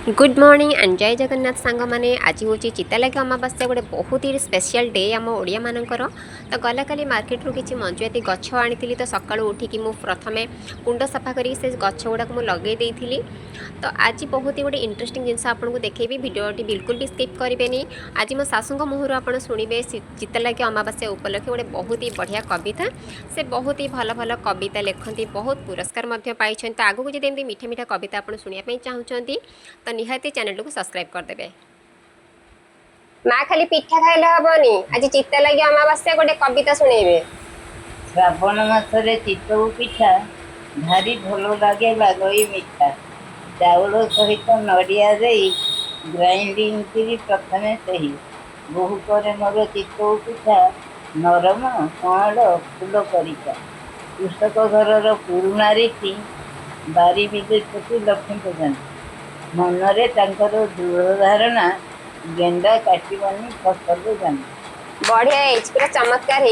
Good morning and जय जगन्नाथ सांग मैंने आज हूँ चितालागि अमावास्या गोटे बहुत ही स्पेशल डे आम ओडिया मानकर तो गला काली मार्केट रू किसी मंजुआती गछ आनी तो सका उठिकी प्रथमे कुंड सफा कर गछ गुड़ाक लगे देती तो आज बहुत ही गोटे इंटरेस्टिंग जिनस आपको देखेबी भिडियोटी बिल्कुल भी स्किप करेंगे। आज मो सासू मुहर आप शुणे चितालागि अमावास्या उपलक्षे गोटे बहुत ही बढ़िया कविता से बहुत ही भल भल कविता लिखती बहुत पुरस्कार पाई तो आगू जब एमती मीठा मीठा कविता आप शुणापी चाहूँगी तो निहाती चैनल को सब्सक्राइब करदेवे। माँ खाली पिठा खाइले हबनी आज चितालागि अमावास्या गोटे कविता शुणेबे। श्रावण मासरे चितऊ पिठा भारी भल लगे लागई मिठा चाउल सहित नड़िया ग्राइंडिंग करी प्रथमे सही बहु पर मोर चितऊ पिठा नरम कअँल फुल परिका कृषक घर पुरुणा रीति बारी बिले छुटी लक्ष्मी पूजन मनरे तांकर दृढ़ धारणा गेंडा काटबनी फसल जाना। बढ़िया पूरा चमत्कार